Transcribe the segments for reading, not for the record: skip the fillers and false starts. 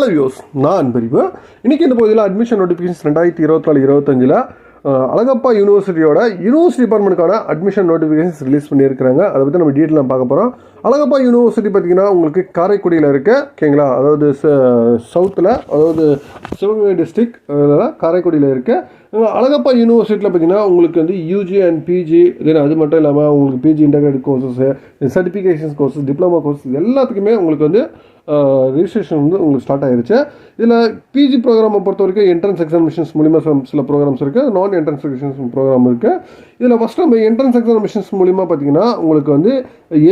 Hello views, நான் அன்பறிவு. இன்றைக்கி இந்த பகுதியில் அட்மிஷன் நோட்டிஃபிகேஷன்ஸ் 2024-25 அழகப்பா யூனிவர்சிட்டியோட யூனிவர்சிட்டி டிபார்ட்மெண்ட்டுக்கான அட்மிஷன் நோட்டிஃபிகேஷன்ஸ் ரிலீஸ் பண்ணியிருக்கிறாங்க. அதை பற்றி நம்ம டீட்டெயிலாக பார்க்க போகிறோம். அழகப்பா யூனிவர்சிட்டி பார்த்திங்கன்னா உங்களுக்கு காரைக்குடியில் இருக்குது, ஓகேங்களா? அதாவது சவுத்தில், அதாவது சிவகங்கை டிஸ்ட்ரிக்ட் காரைக்குடியில் இருக்குது. அழகப்பா யூனிவர்சிட்டியில் பார்த்திங்கன்னா உங்களுக்கு வந்து யூஜி அண்ட் பிஜி, தென் அது மட்டும் இல்லாமல் உங்களுக்கு PG integrated courses, certifications courses, diploma courses எல்லாத்துக்குமே உங்களுக்கு வந்து ரிஜிஸ்ட்ரேஷன் வந்து உங்களுக்கு ஸ்டார்ட் ஆகிருச்சு. இதில் பிஜி ப்ரோக்ராமை பொறுத்த வரைக்கும் என்ட்ரன்ஸ் எக்ஸாமினேஷன்ஸ் மூலிமா சில ப்ரோக்ராம்ஸ் இருக்குது, நான் என்ட்ரன்ஸ் எக்ஸாமினேஷன் ப்ரோக்ராம் இருக்குது. இதில் ஃபஸ்ட்டு நம்ம என்ட்ரன்ஸ் எக்ஸாமினேஷன்ஸ் மூலிமா பார்த்திங்கன்னா உங்களுக்கு வந்து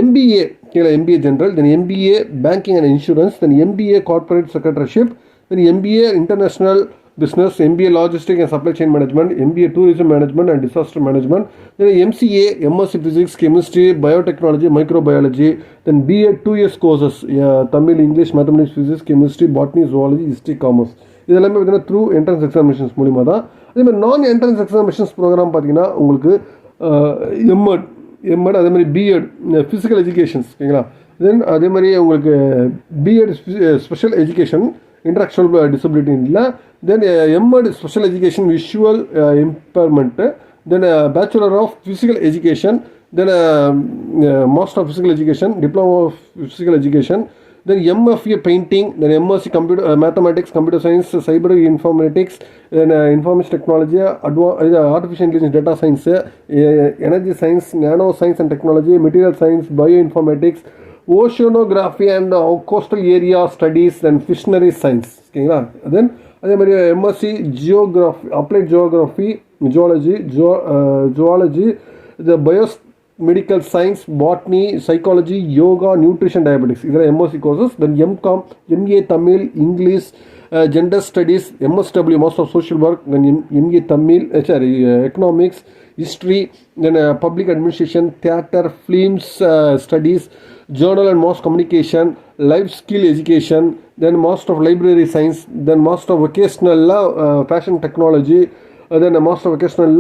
எம்பிஏ, கீழே MBA general, then MBA banking and insurance, then MBA corporate secretaryship, then MBA international business, MBA logistic and supply chain management, MBA tourism management and disaster management, then MCA, MSc physics, chemistry, biotechnology, microbiology, then BA 2 years courses, Tamil, English, mathematics, physics, chemistry, botany, zoology, history, commerce. இதெல்லாமே பார்த்தீங்கன்னா through entrance examinations மூலிமா தான். அதேமாதிரி நான் entrance examinations program பார்த்தீங்கன்னா உங்களுக்கு MEd, அதேமாதிரி BEd physical educations, ஓகேங்களா? தென் அதே மாதிரி உங்களுக்கு BEd special education intellectual disability இல்லை, then MEd special education visual impairment, then bachelor of physical education, then master of physical education, diploma of physical education, then MFA painting, then MSc computer mathematics, computer science, cyber informatics, then information technology, artificial intelligence, data science, energy science, nano science and technology, material science, bioinformatics, oceanography and coastal area studies and fishery science, ஓகேங்களா? Then அதே மாதிரி MSc geography, applied geography, zoology, the bios medical science, botany, psychology, yoga, nutrition, diabetics, இதெல்லாம் MSc courses. Then MCom, MA Tamil, English, gender studies, MSW master of social work, then MA Tamil, economics, history, then public administration, theatre, films studies, journal and mass communication, life skill education, then master of library science, then master of vocational fashion technology, then master of vocational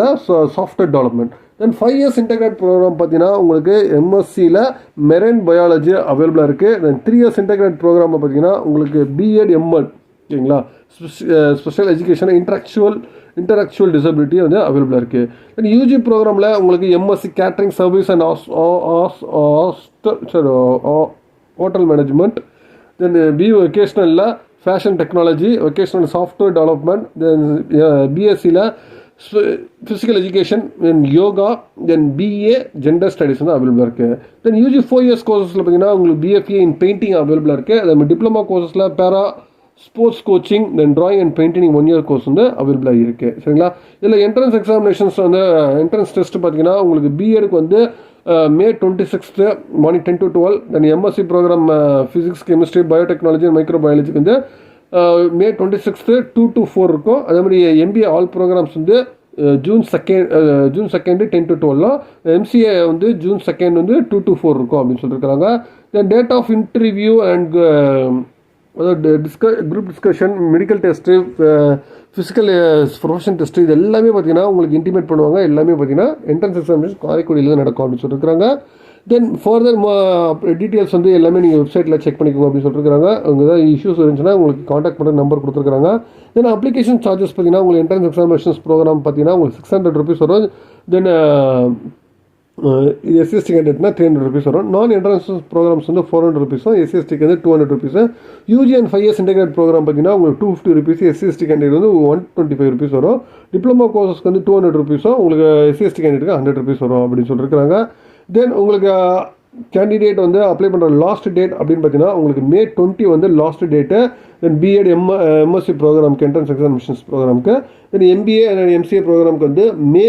software development. then 5 years integrated program பார்த்தீங்கன்னா உங்களுக்கு எம்எஸ்சியில் marine biology அவைலபிளாக இருக்குது. தென் 3 years integrated program பார்த்தீங்கன்னா உங்களுக்கு BEd MEd, ஓகேங்களா? Special education intellectual disability வந்து அவைலபிளாக இருக்குது. தென் யூஜி ப்ரோக்ராமில் உங்களுக்கு MSc catering service and hotel management, then வொகேஷ்னலில் fashion technology, vocational software development, then பிஎஸ்சியில் physical education, then yoga, then BA gender studies வந்து அவைலபிளாக இருக்குது. தென் யூஜி 4 years கோர்சஸில் பார்த்தீங்கன்னா உங்களுக்கு பிஎஃப்ஏ இன் பெயிண்டிங் அவைலபிளாக இருக்குது. அதே டிப்ளமா கோர்சஸில் para sports coaching, then drawing and painting 1 year course வந்து அவைலபிளாக இருக்குது, சரிங்களா? இதில் என்ட்ரன்ஸ் எக்ஸாமினேஷன்ஸ் வந்து என்ட்ரன்ஸ் டெஸ்ட் பார்த்தீங்கன்னா உங்களுக்கு பிஎடுக்கு வந்து May 26 morning 10 to 12, then MSc program physics, chemistry, biotechnology and மைக்ரோபயாலஜிக்கு வந்து May 26 2 to 4 இருக்கும். அதே மாதிரி எம்பிஏ ஆல் ப்ரோக்ராம்ஸ் வந்து June 2 10 to 12, எம்சிஏ வந்து June 2 வந்து 2 to 4 இருக்கும் அப்படின்னு சொல்லியிருக்காங்க. Then date of interview and அதாவது group discussion, medical test, physical profession test, இது எல்லாமே பார்த்தீங்கன்னா உங்களுக்கு இன்டிமேட் பண்ணுவாங்க. எல்லாமே பார்த்தீங்கன்னா என்ட்ரன்ஸ் எக்ஸாமினேஷன் காரைக்குடியில் தான் நடக்கும் அப்படின்னு சொல்லியிருக்காங்க. தென் ஃபர்தர் டீட்டெயில்ஸ் வந்து எல்லாமே நீங்கள் வெப்சைட்டில் செக் பண்ணிக்கோங்க அப்படின்னு சொல்லியிருக்காங்க. அங்கே ஏதாவது இஷ்யூஸ் இருந்துச்சுன்னா உங்களுக்கு காண்டாக்ட் பண்ணுற நம்பர் கொடுத்துருக்காங்க. தென் அப்ளிகேஷன் சார்ஜஸ் பார்த்தீங்கன்னா உங்களுக்கு என்ட்ரன்ஸ் எக்ஸாமினேஷன்ஸ் ப்ரோக்ராம் பார்த்தீங்கன்னா உங்களுக்கு 600 rupees வரும். தென் எஸ்சிஎஸ்டி கேண்டிடேட்னா 300 rupees வரும். நான் என்ட்ரன்ஸ் ப்ரோக்ராம்ஸ் வந்து 400 rupees, எஸ்சிஎஸ்டிக்கு வந்து 200 rupees. UG and 5 years integrate programme பார்த்தீங்கன்னா உங்களுக்கு 250 rupees, எஸ்சிஎஸ்டி கேண்டிடேட் வந்து 125 rupees வரும். டிப்ளமோ கோர்சஸ்க்கு வந்து 200 rupees, உங்களுக்கு எஸ்சிஎஸ்டி கேண்டிடேட்டுக்கு 100 rupees வரும் அப்படின்னு சொல்லியிருக்காங்க. தென் உங்களுக்கு கேண்டிடேட் வந்து அப்ளை பண்ணுற லாஸ்ட் டேட் அப்படின்னு பார்த்தீங்கன்னா உங்களுக்கு May 20 வந்து last date. Then BEd MSc ப்ரோக்ராம்க்கு என்ட்ரன்ஸ் எக்ஸாமினேஷன்ஸ் ப்ரோக்ராமுக்கு, தென் எம்பிஏ அண்ட் எம்சிஏ ப்ரோக்ராமுக்கு வந்து May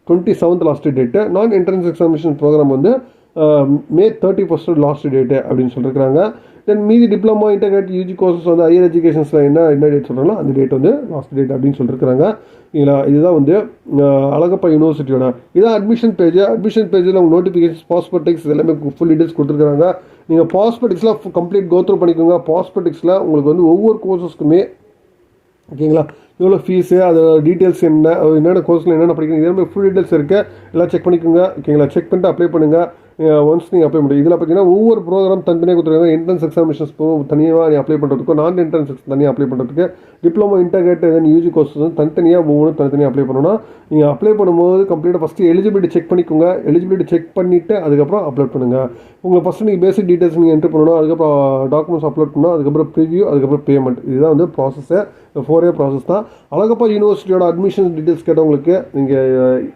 27 லாஸ்ட் டேட்டு. நான் என்ட்ரன்ஸ் எக்ஸாமினேஷன் ப்ரோக்ராம் வந்து May 31 லாஸ்ட் டேட்டு அப்படின்னு சொல்லியிருக்காங்க. தென் மீதி டிப்ளமோ இன்டகிரேட் யூஜி கோர்சஸ் வந்து ஹையர் எஜுகேஷன்ஸில் என்ன டேட் சொல்கிறாங்களோ அந்த டேட் வந்து லாஸ்ட் டேட் அப்படின்னு சொல்லியிருக்காங்க. இதுதான் வந்து அழகப்பா யூனிவர்சிட்டியோட இதான் அட்மிஷன் பேஜ். அட்மிஷன் பேஜில் உங்கள் நோட்டிஃபிகேஷன்ஸ், பாஸ்போர்ட்டிக்ஸ் எல்லாமே ஃபுல் டீட்டெயில்ஸ் கொடுத்துருக்காங்க. நீங்கள் பாஸ்போர்ட்டிக்ஸில் கம்ப்ளீட் கோத்ரூ பண்ணிக்கோங்க. பாஸ்போர்ட்டிக்ஸில் உங்களுக்கு வந்து ஒவ்வொரு கோர்சஸ்க்குமே, ஓகேங்களா, எவ்வளோ ஃபீஸு அதோட டீட்டெயில்ஸ் என்னென்ன கோர்ஸில் என்னென்ன படிக்கணும் இதே மாதிரி ஃபுல் டீட்டெயில்ஸ் இருக்குது. எல்லாம் செக் பண்ணிக்கோங்க. ஓகேங்களா? செக் பண்ணிட்டு அப்ளை பண்ணுங்கள். ஒன்ஸ் நீங்கள் அப்ளை பண்ணுறது இதில் பார்த்தீங்கன்னா ஒவ்வொரு ப்ரோக்ராம் தனித்தனியாக கொடுத்துருக்காங்க. என்ட்ரன்ஸ் எக்ஸாமினேஷன்ஸ் தனியாக நீ அப்ளை பண்ணுறதுக்கும் நான் என்ட்ரன்ஸ் தனியாக அப்ளை பண்ணுறதுக்கு டிப்ளமோ இன்டகிரேட்டட் தென் யூஜி கோர்ஸ் வந்து தனித்தனியாக ஒவ்வொன்றும் தனித்தனியாக அப்ளை பண்ணணும். நீங்கள் அப்ளை பண்ணும்போது கம்ப்ளீட்டாக ஃபஸ்ட்டு எலிஜிபிலிட்டி செக் பண்ணிக்கோங்க. எலிஜிபிலிட்டி செக் பண்ணிவிட்டு அதுக்கப்புறம் அப்லோட் பண்ணுங்கள். உங்களுக்கு ஃபஸ்ட்டு நீங்கள் பேசிக் டீட்டெயில்ஸ் நீங்கள் என்ட்ரு பண்ணணும். அதுக்கப்புறம் டாக்குமெண்ட்ஸ் அப்லோட் பண்ணணும். அதுக்கப்புறம் ப்ரிவ்யூ, அதுக்கப்புறம் பேமெண்ட். இதுதான் வந்து ப்ராசஸ்ஸு. 4 year ப்ராசஸ் தான். அழகப்பா யூனிவர்சிட்டியோட அட்மிஷன் டீட்டெயில்ஸ் கேட்டவங்களுக்கு நீங்கள்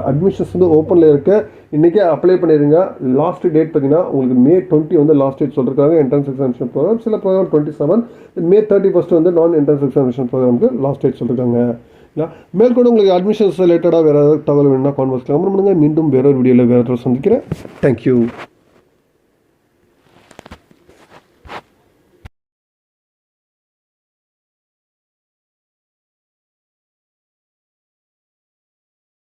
அட்மிஷன்ஸ் வந்து ஓப்பனில் இருக்குது. இன்றைக்கே அப்ளை பண்ணிடுங்க. லாஸ்ட் டேட் பார்த்தீங்கன்னா உங்களுக்கு May 20 வந்து லாஸ்ட் டேட் சொல்லியிருக்காங்க. என்ட்ரன்ஸ் எக்ஸாமினேஷன் ப்ரோக்ராம் சில ப்ரோக்ராம் 27, May 31 வந்து நான் என்ட்ரன்ஸ் எக்ஸாமினேஷன் ப்ரோக்ராமுக்கு லாஸ்ட் டேட் சொல்லியிருக்காங்க. மேற்கொண்டு உங்களுக்கு அட்மிஷன்ஸ் ரிலேட்டடாக வேறு ஏதாவது தகவல் வேணும்னா கான்வர்ஸ் கமெண்ட் பண்ணுங்கள். மீண்டும் வேறொரு வீடியோவில் வேறு சந்திக்கிறேன். தேங்க்யூ.